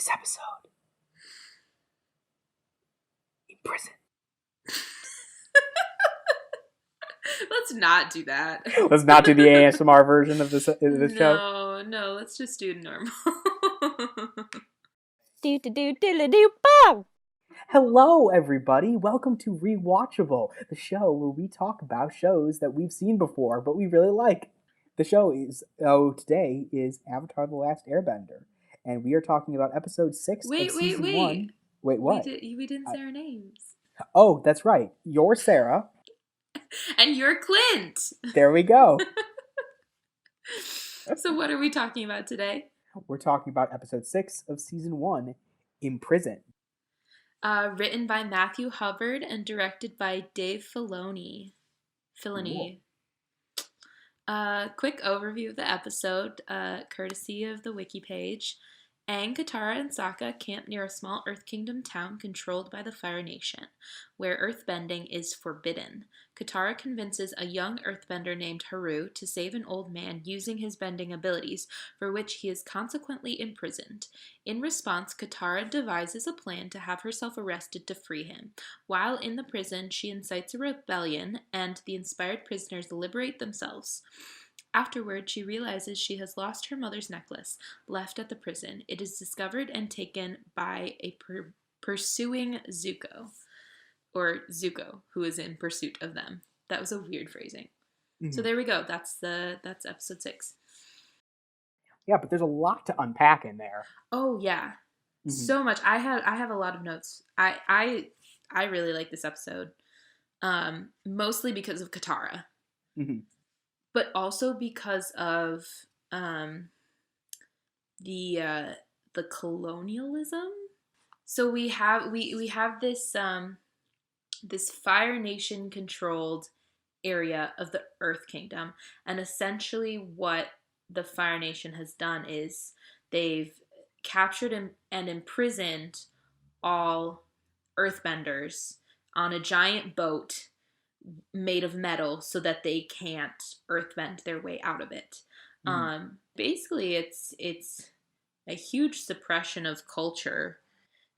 This episode. Imprisoned. Let's not do that. Let's not do the ASMR version of this show. No, let's just do normal. Hello, everybody. Welcome to Rewatchable, the show where we talk about shows that we've seen before, but we really like. The show today is Avatar: The Last Airbender, and we are talking about episode 6 of season 1. Wait, what? We didn't say our names. Oh, that's right. You're Sarah. And you're Clint. There we go. So what are we talking about today? We're talking about episode 6 of season 1, Imprisoned. Written by Matthew Hubbard and directed by Dave Filoni. Cool. Quick overview of the episode, courtesy of the wiki page. Aang, Katara, and Sokka camp near a small Earth Kingdom town controlled by the Fire Nation, where earthbending is forbidden. Katara convinces a young earthbender named Haru to save an old man using his bending abilities, for which he is consequently imprisoned. In response, Katara devises a plan to have herself arrested to free him. While in the prison, she incites a rebellion, and the inspired prisoners liberate themselves. Afterward, she realizes she has lost her mother's necklace, left at the prison. It is discovered and taken by a pursuing Zuko, or Zuko, who is in pursuit of them. That was a weird phrasing. Mm-hmm. So there we go. That's episode 6. Yeah, but there's a lot to unpack in there. Oh yeah, so much. I have a lot of notes. I really like this episode, mostly because of Katara. Mm-hmm. But also because of the colonialism. So we have this this Fire Nation controlled area of the Earth Kingdom, and essentially what the Fire Nation has done is they've captured and imprisoned all Earthbenders on a giant boat made of metal so that they can't earthbend their way out of it. Basically it's a huge suppression of culture.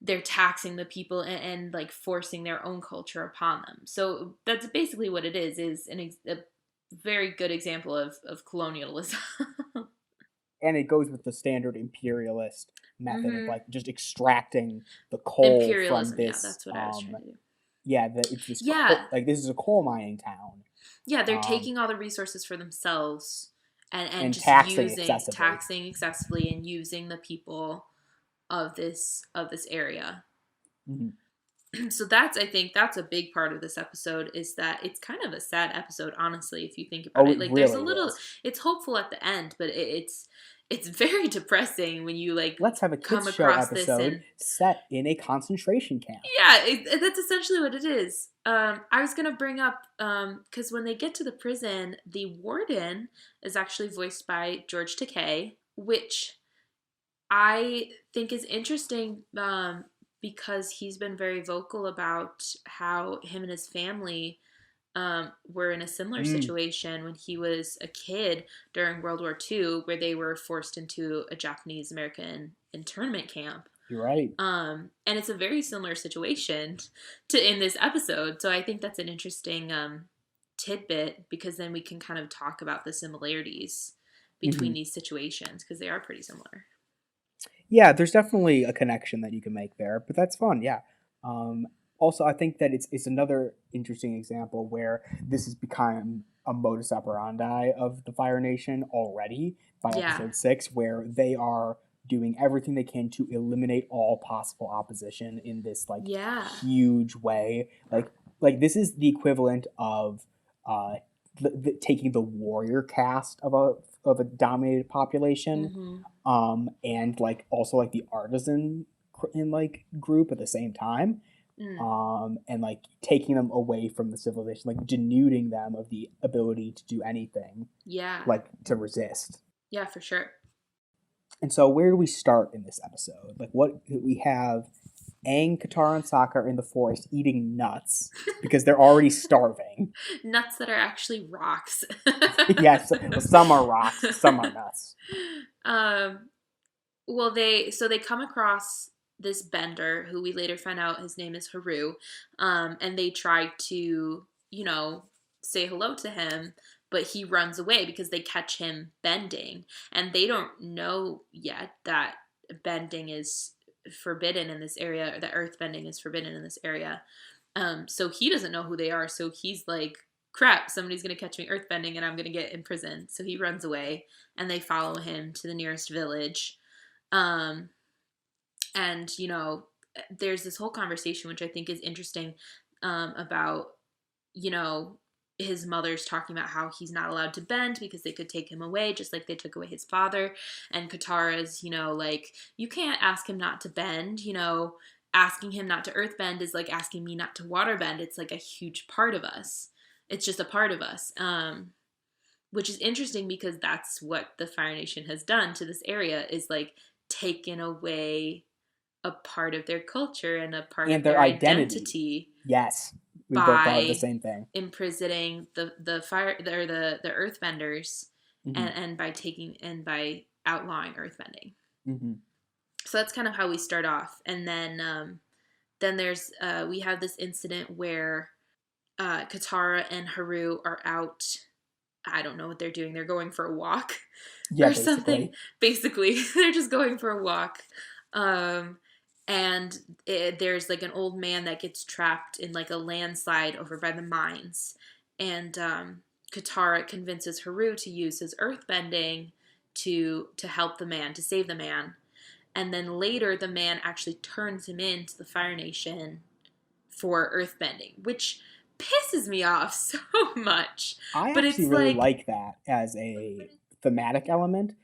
They're taxing the people and like forcing their own culture upon them. So that's basically what it is a very good example of colonialism. And it goes with the standard imperialist method of like just extracting the coal from this. Yeah, that's what I was trying to do. Yeah, it's this. Yeah, this is a coal mining town. Yeah, they're taking all the resources for themselves and just taxing excessively and using the people of this area. Mm-hmm. So I think that's a big part of this episode, is that it's kind of a sad episode, honestly, if you think about it. Like, really there's a little, it's hopeful at the end, but it's very depressing when you like. Let's have a kids show episode set in a concentration camp. Yeah, that's essentially what it is. I was gonna bring up because when they get to the prison, the warden is actually voiced by George Takei, which I think is interesting because he's been very vocal about how him and his family were in a similar situation when he was a kid during World War II, where they were forced into a Japanese-American internment camp. You're right. And it's a very similar situation to in this episode. So I think that's an interesting tidbit, because then we can kind of talk about the similarities between these situations, because they are pretty similar. Yeah, there's definitely a connection that you can make there, but that's fun. Yeah. Also, I think that it's another interesting example where this has become a modus operandi of the Fire Nation already by episode 6, where they are doing everything they can to eliminate all possible opposition in this huge way. Like this is the equivalent of taking the warrior caste of a dominated population, and like also like the artisan in like group at the same time. And like taking them away from the civilization, like denuding them of the ability to do anything. Yeah. Like to resist. Yeah, for sure. And so where do we start in this episode? Like what we have Aang, Katara, and Sokka are in the forest eating nuts because they're already starving. Nuts that are actually rocks. Yes, some are rocks, some are nuts. Well, they come across this bender who we later find out his name is Haru, and they try to, say hello to him, but he runs away because they catch him bending, and they don't know yet that bending is forbidden in this area, or that earth bending is forbidden in this area. So he doesn't know who they are, so he's like, crap, somebody's gonna catch me earthbending and I'm gonna get imprisoned. So he runs away and they follow him to the nearest village. Um, and there's this whole conversation which I think is interesting, about you know his mother's talking about how he's not allowed to bend because they could take him away, just like they took away his father. And Katara's, like, you can't ask him not to bend. Asking him not to earthbend is like asking me not to waterbend. It's like a huge part of us. It's just a part of us. Which is interesting because that's what the Fire Nation has done to this area, is like taken away a part of their culture and a part And of their their identity. identity Yes, we both thought of the by same thing. imprisoning the fire or the earthbenders, Mm-hmm. and by outlawing earthbending. Mm-hmm. So that's kind of how we start off, and then there's we have this incident where Katara and Haru are out. I don't know what they're doing. They're going for a walk Yeah, or something. basically. Basically, they're just going for a walk. Um, and there's like an old man that gets trapped in like a landslide over by the mines. And Katara convinces Haru to use his earthbending to help the man, to save the man. And then later, the man actually turns him into the Fire Nation for earthbending, which pisses me off so much. I But actually it's really like, like that as a thematic element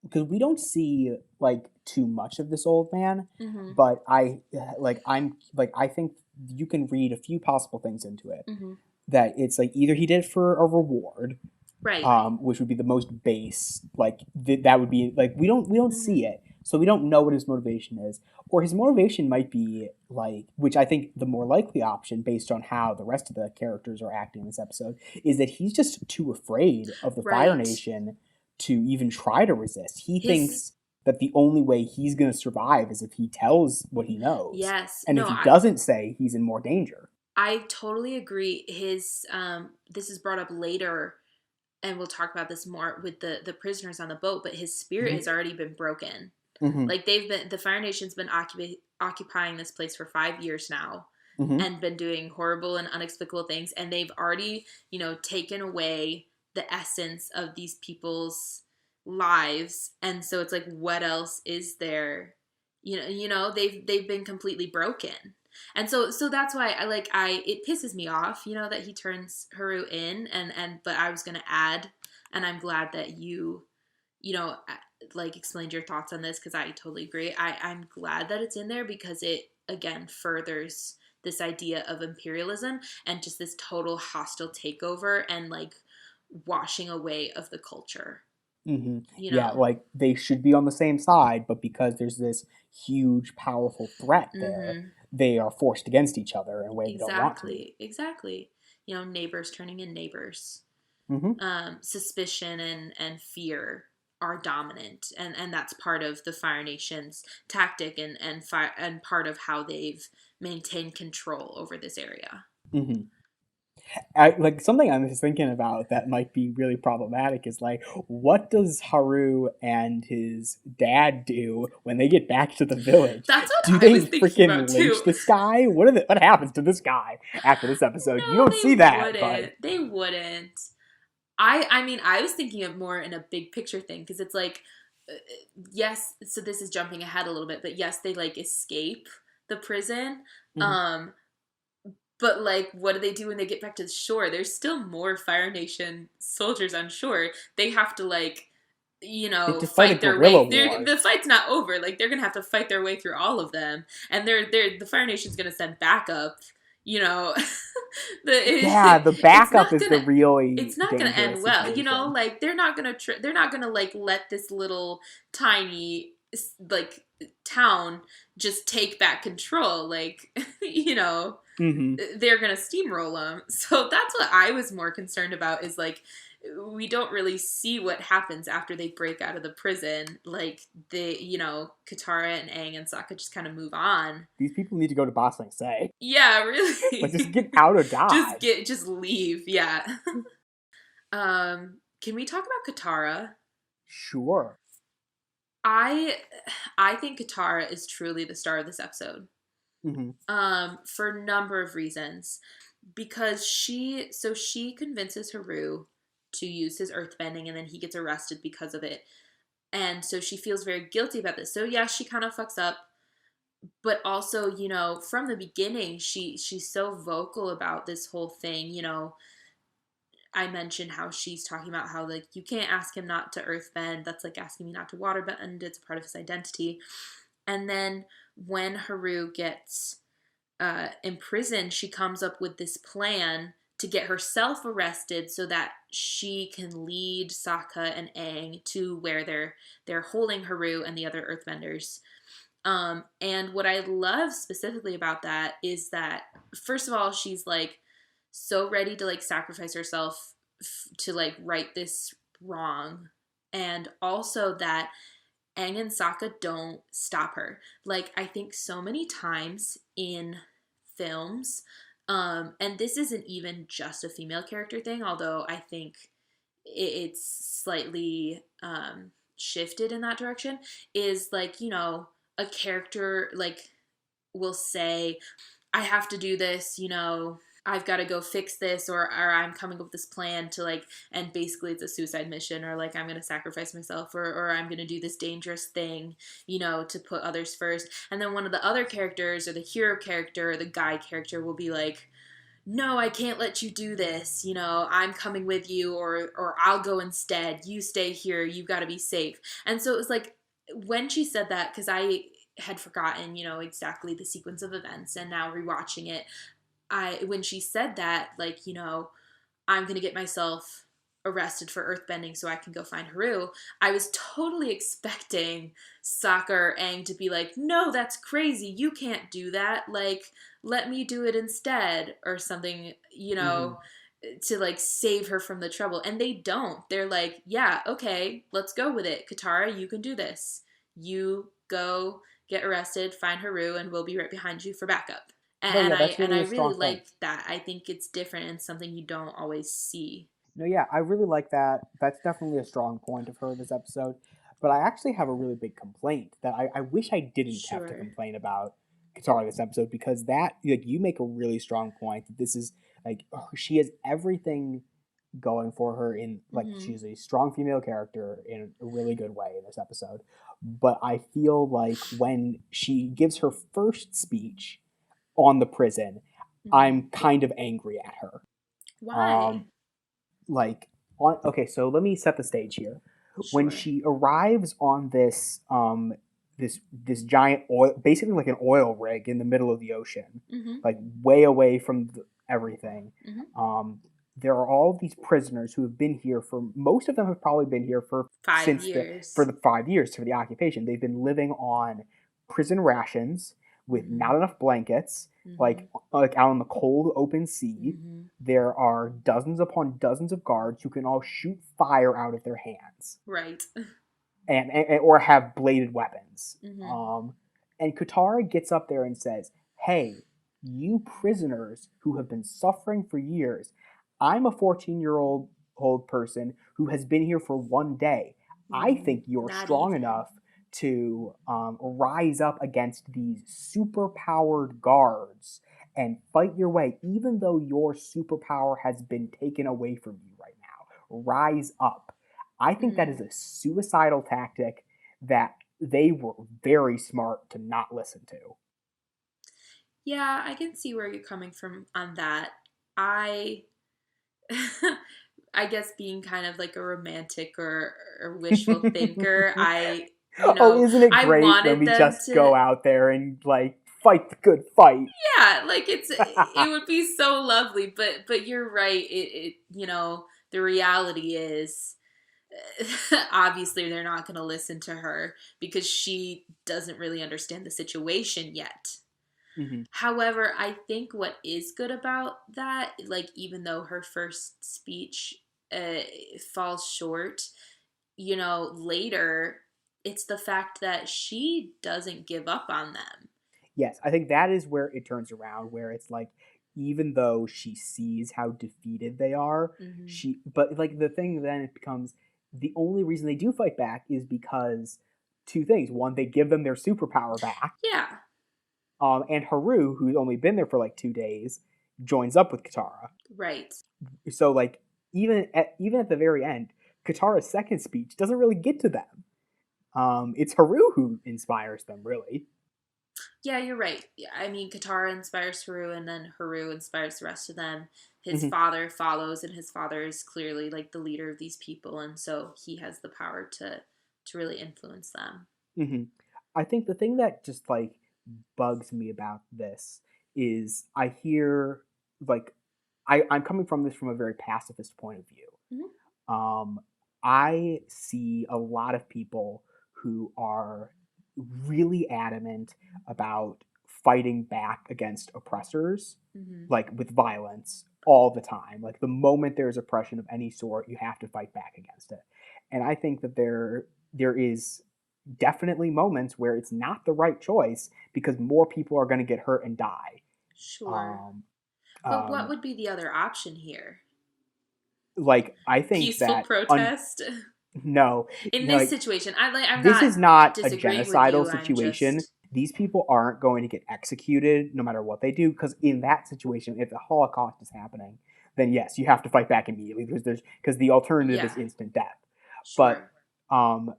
because we don't see like too much of this old man, mm-hmm, but I think you can read a few possible things into it. mm-hmm, That it's like either he did it for a reward, right, which would be the most base. Like that would be like we don't mm-hmm, see it, so we don't know what his motivation is, or his motivation might be like, which I think the more likely option, based on how the rest of the characters are acting in this episode, is that he's just too afraid of the Fire right. Nation to even try to resist. He His thinks that the only way he's going to survive is if he tells what he knows, Yes, and if no, he I doesn't say, he's in more danger. I totally agree. His this is brought up later, and we'll talk about this more with the prisoners on the boat. But his spirit Mm-hmm. has already been broken. Mm-hmm. Like the Fire Nation's been occupying this place for 5 years now, Mm-hmm. and been doing horrible and unexplicable things, and they've already taken away the essence of these people's lives. And so it's like, what else is there? They've been completely broken. And so that's why it pisses me off, that he turns Haru in, but I was gonna add, and I'm glad that you know, like explained your thoughts on this, because I totally agree. I'm glad that it's in there because it again furthers this idea of imperialism and just this total hostile takeover and like washing away of the culture. Mm-hmm. You Yeah, know. like they should be on the same side, but because there's this huge, powerful threat there, Mm-hmm. they are forced against each other in a way they don't want to be. Exactly. Exactly. Neighbors turning in neighbors. Mm-hmm. Suspicion and fear are dominant, and that's part of the Fire Nation's tactic, and part of how they've maintained control over this area. Mm-hmm. Like something I'm just thinking about that might be really problematic is like, what does Haru and his dad do when they get back to the village? That's Do what I they was thinking freaking about too. lynch this guy? What happens to this guy after this episode? You No, don't see they that, but wouldn't. They wouldn't. I mean, I was thinking of more in a big picture thing, because it's like, yes, so this is jumping ahead a little bit, but yes, they like escape the prison. mm-hmm. Um, But like, what do they do when they get back to the shore? There's still more Fire Nation soldiers on shore. They have to like, They have to fight a fight their guerrilla way. war. The fight's not over. Like they're gonna have to fight their way through all of them, and the Fire Nation's gonna send backup. You know, Yeah, the it's backup not is the gonna really it's not gonna end dangerous well. situation. Like they're not gonna like let this little tiny like town just take back control. Like Mm-hmm. they're gonna steamroll them. So that's what I was more concerned about, is like we don't really see what happens after they break out of the prison. Like, Katara and Aang and Sokka just kind of move on. These people need to go to Ba Sing Se. Yeah, Like, just really. get out of Dodge. Just leave. Yeah. Can we talk about Katara? Sure. I I think Katara is truly the star of this episode. Mm-hmm. For a number of reasons. Because she convinces Haru to use his earthbending, and then he gets arrested because of it. And so she feels very guilty about this. So yeah, she kind of fucks up, but also, from the beginning, she's so vocal about this whole thing. I mentioned how she's talking about how, like, you can't ask him not to earthbend. That's like asking me not to waterbend. It's a part of his identity. And then when Haru gets imprisoned, she comes up with this plan to get herself arrested so that she can lead Sokka and Aang to where they're holding Haru and the other earthbenders. And what I love specifically about that is that, first of all, she's like so ready to like sacrifice herself to like right this wrong, and also that Aang and Sokka don't stop her. Like, I think so many times in films, and this isn't even just a female character thing, although I think it's slightly shifted in that direction, is like, a character like will say, I have to do this, I've got to go fix this, or I'm coming up with this plan to like, and basically it's a suicide mission, or like I'm going to sacrifice myself, or I'm going to do this dangerous thing, to put others first. And then one of the other characters, or the hero character, or the guy character will be like, no, I can't let you do this, I'm coming with you, or I'll go instead, you stay here, you've got to be safe. And so it was like, when she said that, because I had forgotten, exactly the sequence of events, and now rewatching it, when she said that, like, I'm going to get myself arrested for earthbending so I can go find Haru, I was totally expecting Sokka or Aang to be like, no, that's crazy, you can't do that, like, let me do it instead, or something, Mm-hmm. to like save her from the trouble. And they don't. They're like, yeah, okay, let's go with it. Katara, you can do this. You go get arrested, find Haru, and we'll be right behind you for backup. No, And yeah, I that's and really I a really strong point. like that. I think it's different and something you don't always see. No, yeah, I really like that. That's definitely a strong point of her this episode. But I actually have a really big complaint that I wish I didn't have to Sure. complain about Katara this episode, because that, like, you make a really strong point that this is like, she has everything going for her, in like, Mm-hmm. she's a strong female character in a really good way in this episode. But I feel like when she gives her first speech on the prison, Mm-hmm. I'm kind of angry at her. Why? Um, like, okay, so let me set the stage here. When Sure. she arrives on this giant oil, basically like an oil rig in the middle of the ocean, Mm-hmm. like way away from everything, Mm-hmm. um, there are all these prisoners who have been here for, most of them have probably been here for, Five since for years. the 5 years for the occupation. They've been living on prison rations with Mm-hmm. not enough blankets, Mm-hmm. like out in the cold open sea. Mm-hmm. There are dozens upon dozens of guards who can all shoot fire out of their hands, Right. and or have bladed weapons. Mm-hmm. And Katara gets up there and says, "Hey, you prisoners who have been suffering for years, I'm a 14-year-old person who has been here for one day. I Mm-hmm. think you're Not strong even. enough to rise up against these super-powered guards and fight your way, even though your superpower has been taken away from you right now. Rise up." I think that is Mm. a suicidal tactic that they were very smart to not listen to. Yeah, I can see where you're coming from on that. I I guess being kind of like a romantic or wishful thinker, Oh, isn't it I great when wanted we them just to, go out there and like fight the good fight? yeah, like it would be so lovely, but you're right. The reality is obviously they're not going to listen to her because she doesn't really understand the situation yet. Mm-hmm. However, I think what is good about that, like, even though her first speech uh, falls short, you know, later, it's the fact that she doesn't give up on them. Yes, I think that is where it turns around, where it's like, even though she sees how defeated they are, Hmm. but like the thing then it becomes the only reason they do fight back is because two things. One, they give them their superpower back, Yeah, and Haru, who's only been there for like 2 days, joins up with Katara. right. So like even at the very end, Katara's second speech doesn't really get to them. It's Haru who inspires them, really. Yeah, you're right. Yeah, I mean, Katara inspires Haru, and then Haru inspires the rest of them. His Hmm. father follows, and his father is clearly like the leader of these people, and so he has the power to really influence them. Hmm. I think the thing that just like bugs me about this is I hear like I'm coming from this from a very pacifist point of view. Hmm. Um, I see a lot of people who are really adamant about fighting back against oppressors, Hmm. like with violence all the time. Like the moment there's oppression of any sort, you have to fight back against it. And I think that there is definitely moments where it's not the right choice because more people are going to get hurt and die. Sure. Um, But what um, would be the other option here? like I think Peaceful that protest? no, In this like situation, I'm this not is not a disagreeing with genocidal you. I'm situation. just These people aren't going to get executed no matter what they do. Because in that situation, if the Holocaust is happening, then yes, you have to fight back immediately. There's because the alternative is yeah, instant death. But sure. um,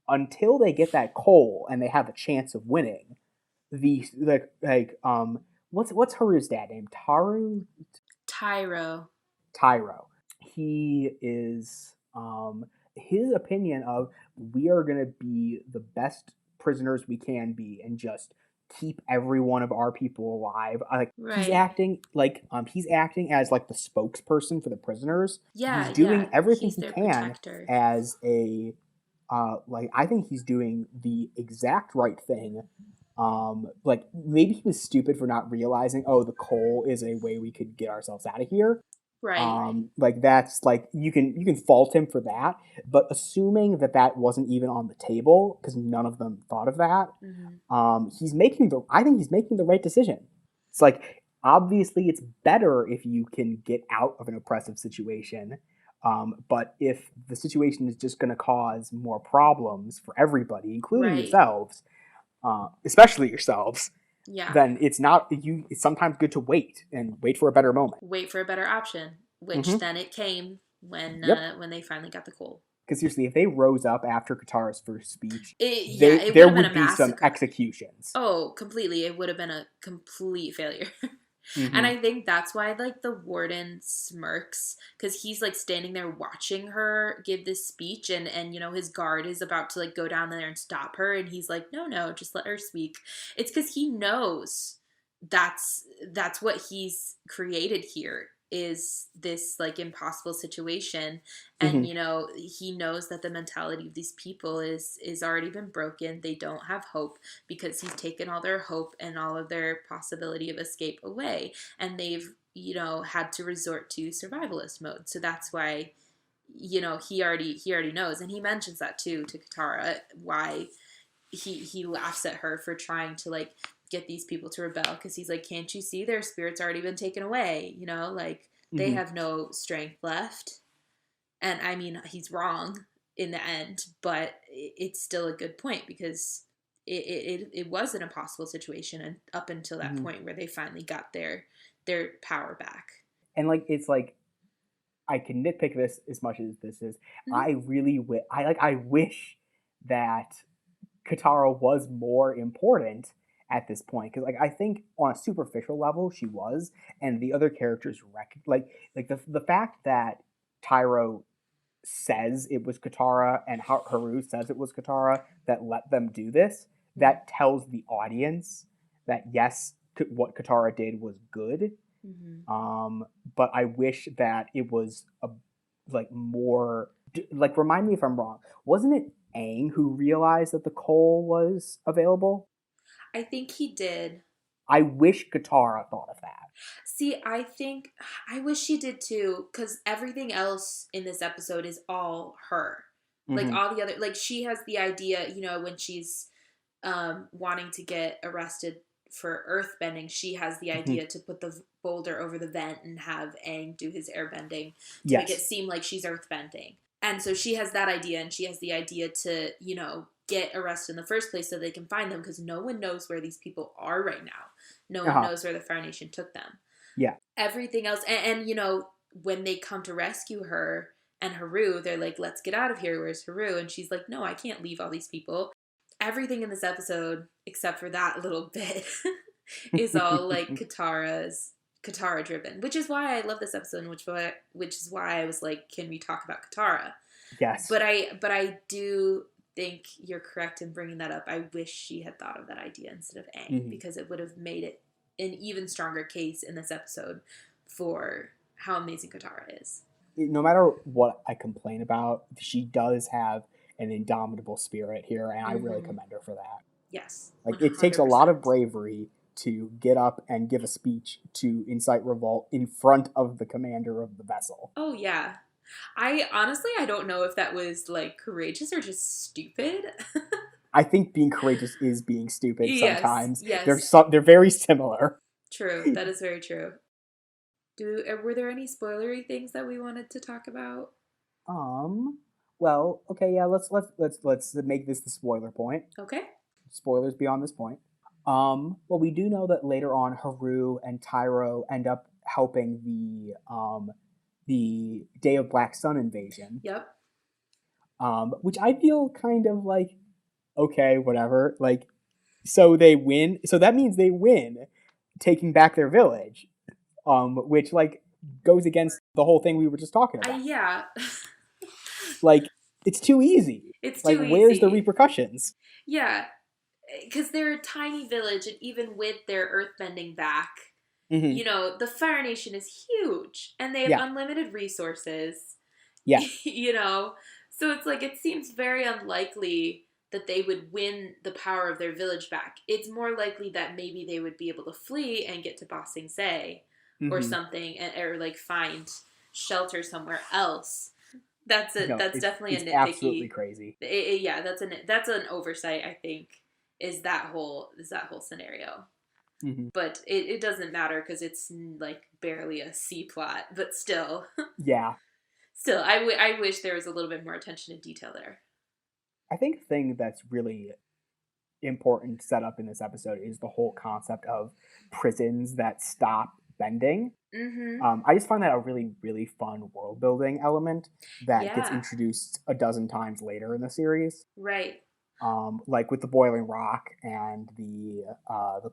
until they get that coal and they have a chance of winning, the what's Haru's dad name? Tyro. Tyro. He is his opinion of we are going to be the best prisoners we can be and just keep every one of our people alive. Like Right. he's acting as like the spokesperson for the prisoners. He's Yeah, doing yeah. everything He's he their can protector. as a like I think he's doing the exact right thing. Like maybe he was stupid for not realizing, oh, the coal is a way we could get ourselves out of here. Right. Like that's like you can fault him for that, but assuming that that wasn't even on the table because none of them thought of that, Hmm. I think he's making the right decision. It's like obviously it's better if you can get out of an oppressive situation, but if the situation is just going to cause more problems for everybody, including Right. yourselves, especially yourselves, Yeah. then it's not you. It's sometimes good to wait for a better moment. Wait for a better option, which Mm-hmm. then it came Yep. when they finally got the coal. Because seriously, if they rose up after Katara's first speech, Yeah, it would there have been a would be some massacre. executions. Oh, completely. It would have been a complete failure. And Mm-hmm. I think that's why like the warden smirks cuz he's like standing there watching her give this speech, and you know his guard is about to like go down there and stop her, and he's like, "No, no, just let her speak." It's cuz he knows that's what he's created here is this like impossible situation, and Mm-hmm. you know he knows that the mentality of these people is already been broken. They don't have hope because he's taken all their hope and all of their possibility of escape away, and they've, you know, had to resort to survivalist mode. So that's why, you know, he already knows, and he mentions that too to Katara, why he laughs at her for trying to like get these people to rebel, because he's like, can't you see their spirit's already been taken away, you know, like they Mm-hmm. have no strength left. And I mean, he's wrong in the end, but it's still a good point because it was an impossible situation, and up until that Mm-hmm. point where they finally got their power back. And like it's like I can nitpick this as much as this is. Mm-hmm. I wish that Katara was more important at this point because like I think on a superficial level she was, and the other characters like the fact that Tyro says it was Katara and Haru says it was Katara that let them do this, that tells the audience that yes, what Katara did was good. Mm-hmm. Um, but I wish that it was a like more like remind me if I'm wrong. Wasn't it Aang who realized that the coal was available? I think he did. I wish Katara thought of that. See, I wish she did too, because everything else in this episode is all her. Like Hmm. all the other, like she has the idea, when she's wanting to get arrested for earthbending, she has the Hmm. idea to put the boulder over the vent and have Aang do his airbending to make it Yes. seem like she's earthbending. And so she has that idea, and she has the idea to, get arrested in the first place so they can find them because no one knows where these people are right now. No one Uh-huh. knows where the Fire Nation took them. Yeah. Everything else, and when they come to rescue her and Haru, they're like, let's get out of here. Where's Haru? And she's like, no, I can't leave all these people. Everything in this episode, except for that little bit, is all like Katara driven, which is why I love this episode, and which is why I was like, can we talk about Katara? Yes. But I do think you're correct in bringing that up. I wish she had thought of that idea instead of Aang, Hmm. because it would have made it an even stronger case in this episode for how amazing Katara is. No matter what I complain about, she does have an indomitable spirit here, and I really Mm-hmm. commend her for that. Yes, Like, it takes a lot of 100%. bravery to get up and give a speech to incite revolt in front of the commander of the vessel. Oh yeah. I don't know if that was like courageous or just stupid. I think being courageous is being stupid Yes, sometimes. yes. They're very similar. True. That is very true. Were there any spoilery things that we wanted to talk about? Um. Well, okay, yeah. Let's make this the spoiler point. Okay. Spoilers beyond this point. Well, we do know that later on, Haru and Tyro end up helping the Day of Black Sun invasion. Yep. Which I feel kind of like, okay, whatever. Like, so they win. So that means they win, taking back their village. Which like goes against the whole thing we were just talking about. Yeah. Like, it's too easy. It's Like, too where's the easy. repercussions? Yeah, because they're a tiny village, and even with their earthbending back, Hmm. the Fire Nation is huge, and they have Yeah, unlimited resources. yeah. So it's like it seems very unlikely that they would win the power of their village back. It's more likely that maybe they would be able to flee and get to Ba Sing Se or Hmm. something, or like find shelter somewhere else. That's it. No, That's definitely a it's absolutely nitpicky. crazy. Yeah, that's an oversight. I think is that whole scenario. Hmm. But it doesn't matter because it's like barely a C plot. But still, Yeah, still, I wish there was a little bit more attention to detail there. I think the thing that's really important set up in this episode is the whole concept of prisons that stop bending. Mm-hmm. I just find that a really, really fun world building element that gets Yeah. introduced a dozen times later in the series. Right. Like with the boiling rock and the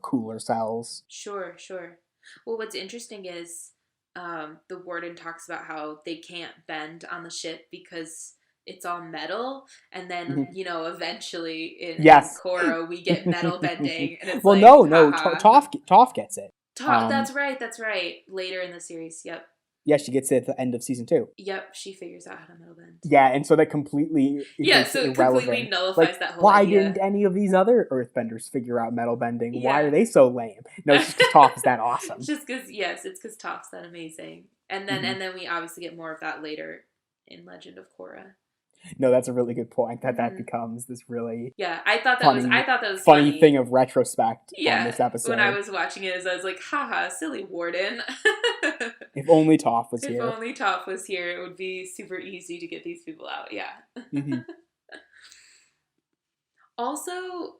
cooler cells. Sure. Sure. Well, what's interesting is the warden talks about how they can't bend on the ship because it's all metal, and then Mhm. eventually in Yes. Korra we get metal bending, and it's Well, like, no. haha. Toph gets it. That's right. That's right. Later in the series. Yep. Yeah, she gets it at the end of season 2. Yep. She figures out how to metal bend. Yeah, and so that completely it Yeah. makes it So it completely irrelevant. nullifies Like, that whole why didn't idea. any of these other Earthbenders figure out metal bending? Why are Yeah. they so lame? No, it's just because Toph is that awesome. Just because, yes, it's because Toph's that amazing, and then Hmm. and then we obviously get more of that later in Legend of Korra. No, that's a really good point. That Hmm. becomes this really Yeah, I thought that was funny funny. thing of retrospect on Yeah, this when I episode. was watching it, I was like, haha, silly warden. If only Toph was If here. only Toph was here, it would be super easy to get these people out. Yeah. Hmm. Also,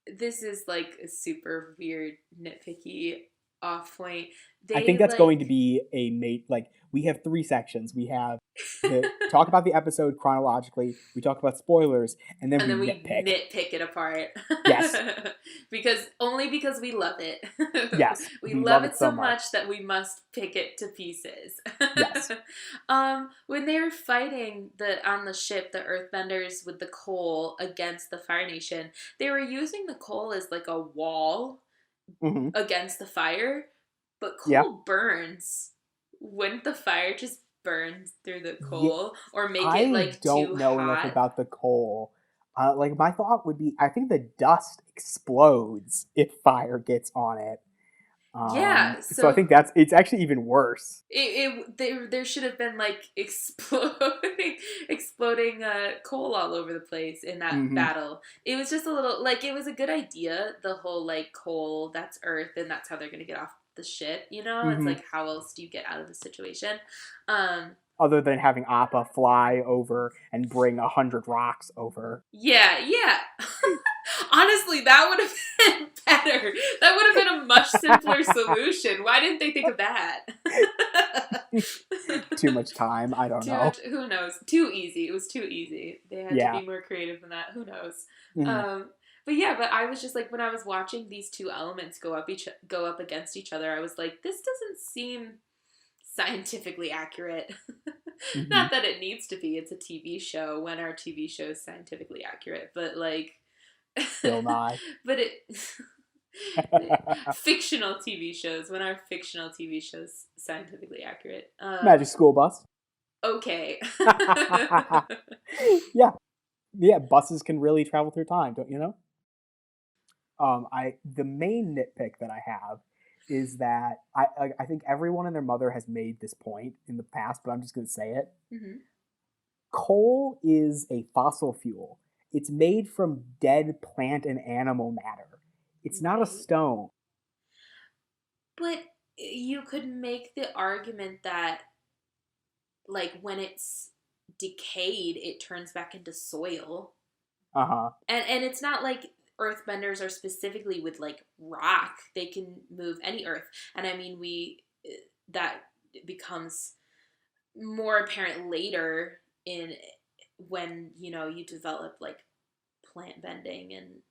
this is like a super weird, nitpicky off point. I They think that's going to like. be a mate. Like, we have 3 sections. We have the talk about the episode chronologically. We talk about spoilers, and then And we then we nitpick. nitpick it apart. Yes, because we love it. yes, We we love love it it so so much. much that we must pick it to pieces. Yes. When they were fighting on the ship, the Earthbenders with the coal against the Fire Nation, they were using the coal as like a wall Hmm. against the fire, but Yeah. coal burns. Wouldn't the fire just burn through the Yeah. coal or make it I like don't too know enough hot? about the coal. Like, my thought would be, I think the dust explodes if fire gets on it. Yeah, So I so think it's actually even worse. there should have been like exploding coal all over the place in that Hmm. battle. It was just a little like it was a good idea, the whole like coal, that's earth and that's how they're gonna get off the shit, you know? It's Hmm. like how else do you get out of the situation? Um Other than having Appa fly over and bring 100 rocks over. yeah, yeah. Honestly, that would have been better. That would have been a much simpler solution. Why didn't they think of that? Too much time. I don't Too know. much. Who knows? Too easy. It was too easy. They had to Yeah. be more creative than that. Who knows? Hmm. Um, but yeah, but I was just like when I was watching these two elements go up against each other, I was like, this doesn't seem scientifically accurate. Hmm. Not that it needs to be. It's a TV show. When are TV shows scientifically accurate? But like, Bill Nye. but it. Fictional TV shows. When are fictional TV shows scientifically accurate? Magic School Bus. Okay. Yeah. Yeah, buses can really travel through time, don't you know? I the main nitpick that I have is that I think everyone and their mother has made this point in the past, but I'm just going to say it. Mhm. Coal is a fossil fuel. It's made from dead plant and animal matter. It's not a Right. stone. But you could make the argument that, like, when it's decayed, it turns back into soil. Uh huh. And it's not like earthbenders are specifically with, like, rock. They can move any earth. And I mean, that becomes more apparent later in when, you know, you develop, like, plant bending and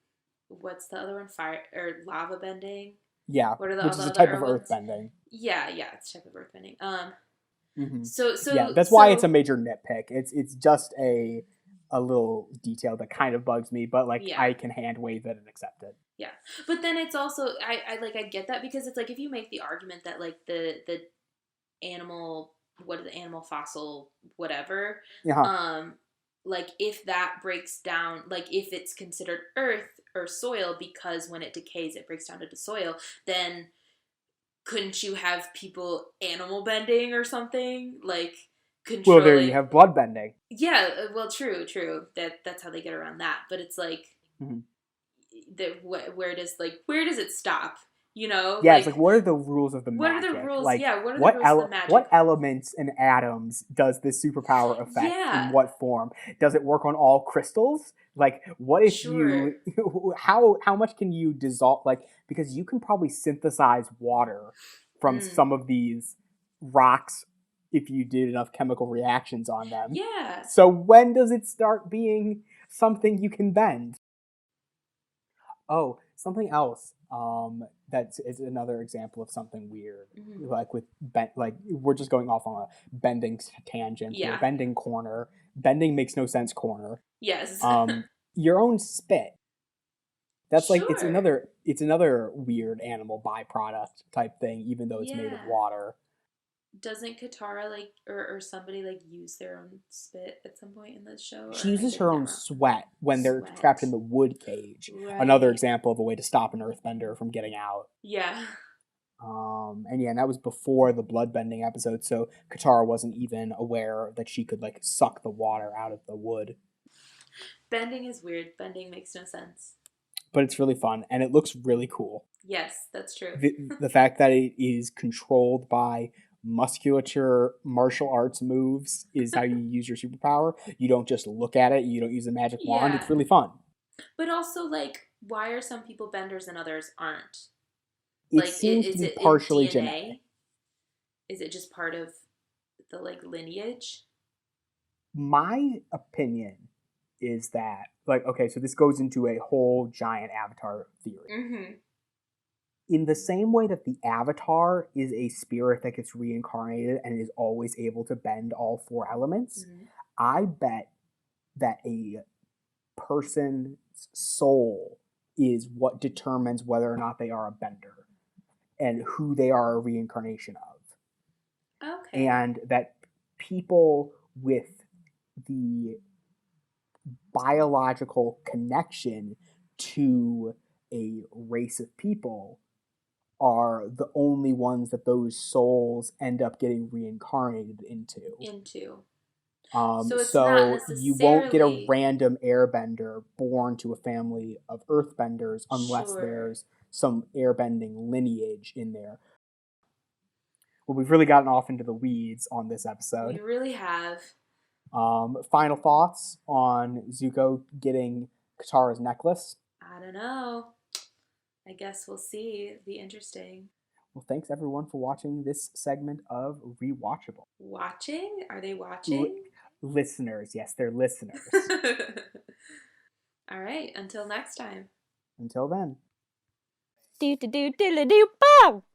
what's the other one? Fire or lava bending? Yeah, What are the which is a type of other earth ones? bending. Yeah, yeah, it's a type of earth bending. Hmm. So Yeah, so that's why it's a so major nitpick. It's just a little detail that kind of bugs me, but like yeah, I can hand wave it and accept it. yeah. But then it's also I like I get that because it's like if you make the argument that like the animal what is the animal fossil whatever Yeah. um like if that breaks down like if it's considered earth or soil because when it decays it breaks down into soil then couldn't you have people animal bending or something like Well, there you controlling. have blood bending. Yeah, well, true. That's how they get around that. But it's like, Hmm. where does it stop? You know, Yeah, it's like like what are the rules of the what are the magic? rules? Like Yeah, what are the rules of the magic? what elements and atoms does this superpower affect in Yeah, what form? Does it work on all crystals? Like what if sure. you how much can you dissolve like because you can probably synthesize water from Mm, some of these rocks if you did enough chemical reactions on them. yeah, So when does it start being something you can bend? Oh, something else. That is another example of something weird. hmm Like with like we're just going off on a bending tangent here. yeah, Bending corner. Bending makes no sense corner. yes, Um, your own spit. That's like sure. it's another weird animal byproduct type thing, even though it's made of Yeah. water. Doesn't Katara like or somebody like use their own spit at some point in the show, or She am I uses getting her that own wrong? sweat when they're trapped in Sweat. the wood cage. Another Right. example of a way to stop an earthbender from getting out. Yeah. And yeah, and that was before the bloodbending episode, so Katara wasn't even aware that she could like suck the water out of the wood. Bending is weird. Bending makes no sense. But it's really fun, and it looks really cool. Yes, that's true. The fact that it is controlled by musculature, martial arts moves is how you use your superpower. You don't just look at it. You don't use a magic wand. Yeah. It's really fun. But also, like, why are some people benders and others aren't? It Like, seems to is be it in partially genetic. DNA? Is it just part of the, like, lineage? My opinion is that like okay, so this goes into a whole giant avatar theory. Mm-hmm. In the same way that the avatar is a spirit that gets reincarnated and is always able to bend all four elements, Mm-hmm. I bet that a person's soul is what determines whether or not they are a bender and who they are a reincarnation of. Okay. And that people with the biological connection to a race of people are the only ones that those souls end up getting reincarnated into. Into. So it's not So you won't get a necessarily random airbender born to a family of earthbenders unless sure. there's some airbending lineage in there. Well, we've really gotten off into the weeds on this We episode. really have. Final thoughts on Zuko getting Katara's necklace? I don't know. I guess we'll see. It'd be interesting. Well, thanks everyone for watching this segment of Rewatchable. Watching? Are they watching? Listeners, yes, they're listeners. All right. Until next time. Until then. Do do do do do do.